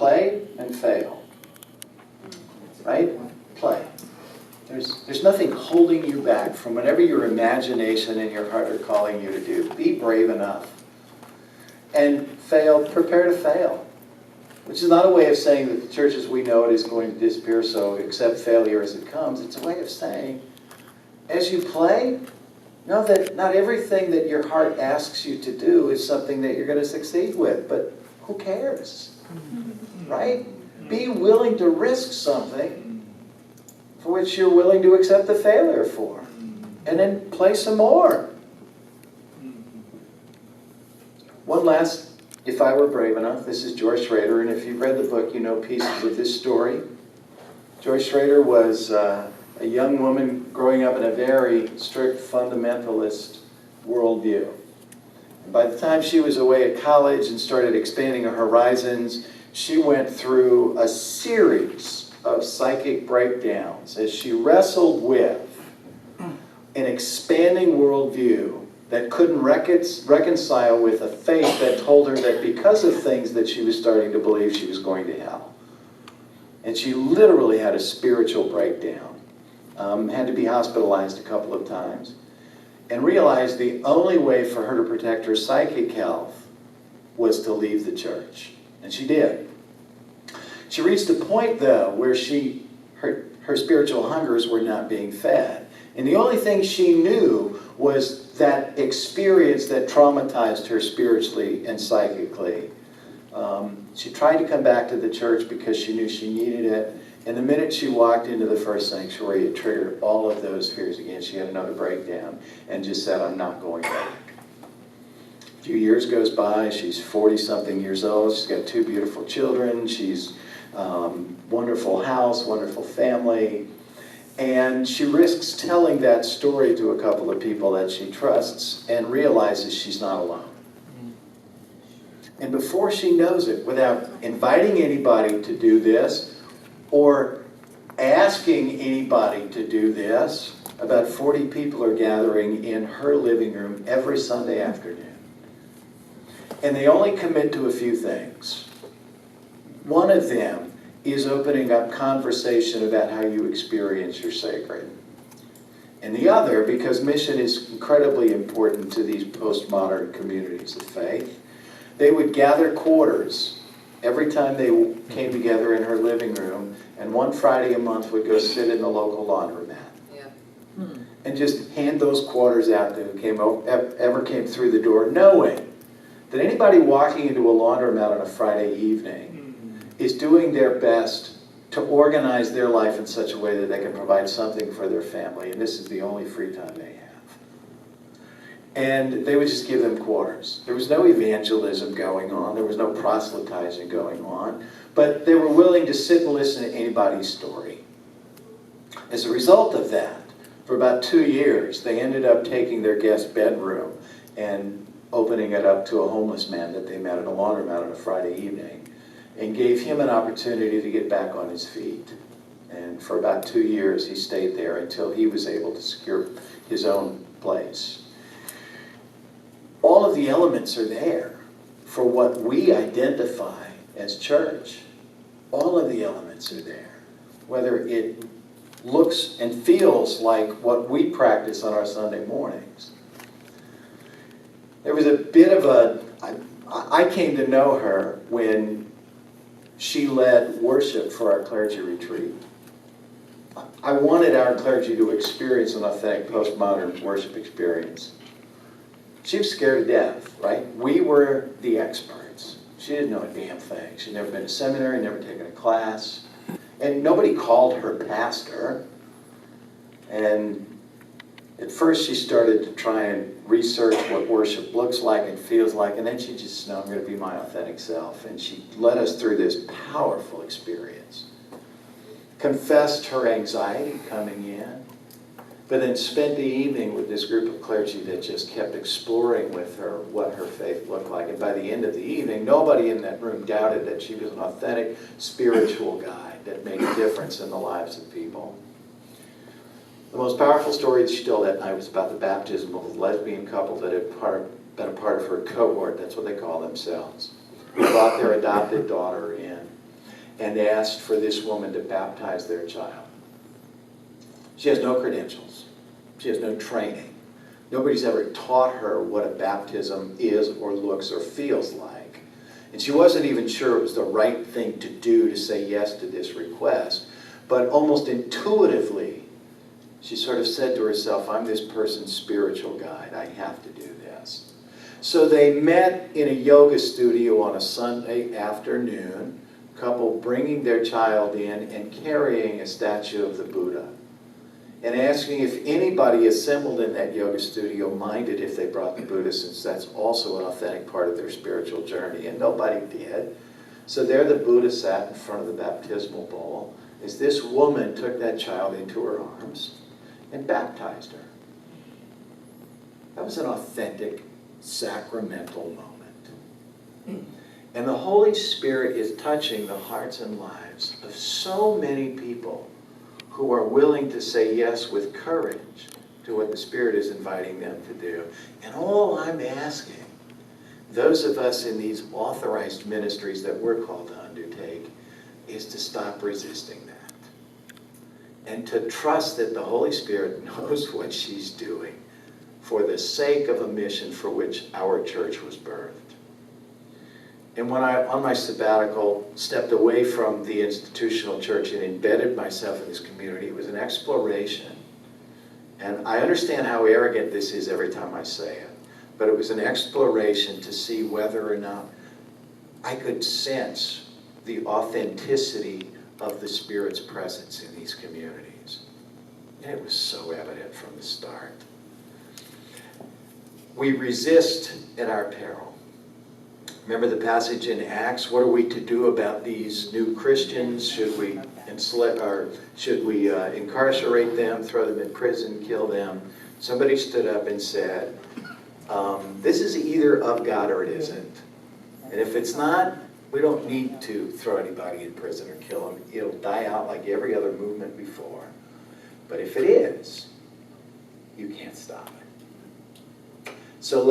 play and fail. Right? Play. There's nothing holding you back from whatever your imagination and your heart are calling you to do. Be brave enough. And fail, prepare to fail. Which is not a way of saying that the church as we know it is going to disappear, so accept failure as it comes. It's a way of saying, as you play, know that not everything that your heart asks you to do is something that you're going to succeed with, but who cares? Right? Be willing to risk something for which you're willing to accept the failure for. And then play some more. One last, if I were brave enough, this is Joyce Schrader, and if you've read the book, you know pieces of this story. Joyce Schrader was a young woman growing up in a very strict fundamentalist worldview. And by the time she was away at college and started expanding her horizons, she went through a series of psychic breakdowns as she wrestled with an expanding worldview that couldn't reconcile with a faith that told her that because of things that she was starting to believe, she was going to hell. And she literally had a spiritual breakdown. Had to be hospitalized a couple of times. And realized the only way for her to protect her psychic health was to leave the church. And she did. She reached a point, though, where her spiritual hungers were not being fed. And the only thing she knew was that experience that traumatized her spiritually and psychically. She tried to come back to the church because she knew she needed it. And the minute she walked into the first sanctuary, it triggered all of those fears again. She had another breakdown and just said, I'm not going back. A few years goes by. She's 40-something years old. She's got 2 beautiful children. She's wonderful house, wonderful family. And she risks telling that story to a couple of people that she trusts and realizes she's not alone. And before she knows it, without inviting anybody to do this or asking anybody to do this, about 40 people are gathering in her living room every Sunday afternoon. And they only commit to a few things. One of them is opening up conversation about how you experience your sacred. And the other, because mission is incredibly important to these postmodern communities of faith, they would gather quarters every time they came together in her living room, and one Friday a month would go sit in the local laundromat. Yeah. And just hand those quarters out to who ever came through the door, knowing that anybody walking into a laundromat on a Friday evening is doing their best to organize their life in such a way that they can provide something for their family, and this is the only free time they have. And they would just give them quarters. There was no evangelism going on. There was no proselytizing going on. But they were willing to sit and listen to anybody's story. As a result of that, for about 2 years, they ended up taking their guest bedroom and opening it up to a homeless man that they met at a laundromat on a Friday evening, and gave him an opportunity to get back on his feet. And for about 2 years, he stayed there until he was able to secure his own place. All of the elements are there for what we identify as church. All of the elements are there. Whether it looks and feels like what we practice on our Sunday mornings. There was a bit of I came to know her when she led worship for our clergy retreat. I wanted our clergy to experience an authentic postmodern worship experience. She was scared to death, right? We were the experts. She didn't know a damn thing. She'd never been to seminary, never taken a class. And nobody called her pastor. And at first she started to try and research what worship looks like and feels like, and then she just said, no, I'm going to be my authentic self. And she led us through this powerful experience. Confessed her anxiety coming in, but then spent the evening with this group of clergy that just kept exploring with her what her faith looked like. And by the end of the evening, nobody in that room doubted that she was an authentic spiritual guide that made a difference in the lives of people. The most powerful story that she told that night was about the baptism of a lesbian couple that had been a part of her cohort. That's what they call themselves. They brought their adopted daughter in. and asked for this woman to baptize their child. She has no credentials. She has no training. Nobody's ever taught her what a baptism is or looks or feels like. And she wasn't even sure it was the right thing to do to say yes to this request. But almost intuitively, she sort of said to herself, I'm this person's spiritual guide. I have to do this. So they met in a yoga studio on a Sunday afternoon, a couple bringing their child in and carrying a statue of the Buddha, and asking if anybody assembled in that yoga studio minded if they brought the Buddha, since that's also an authentic part of their spiritual journey. And nobody did. So there the Buddha sat in front of the baptismal bowl as this woman took that child into her arms and baptized her. That was an authentic, sacramental moment. And the Holy Spirit is touching the hearts and lives of so many people who are willing to say yes with courage to what the Spirit is inviting them to do. And all I'm asking, those of us in these authorized ministries that we're called to undertake, is to stop resisting that. And to trust that the Holy Spirit knows what she's doing for the sake of a mission for which our church was birthed. And when I, on my sabbatical, stepped away from the institutional church and embedded myself in this community, it was an exploration. And I understand how arrogant this is every time I say it, but it was an exploration to see whether or not I could sense the authenticity of the Spirit's presence in these communities. And it was so evident from the start. We resist at our peril. Remember the passage in Acts? What are we to do about these new Christians? Should we incarcerate them, throw them in prison, kill them? Somebody stood up and said, this is either of God or it isn't. And if it's not, we don't need to throw anybody in prison or kill them. It'll die out like every other movement before. But if it is, you can't stop it. So let's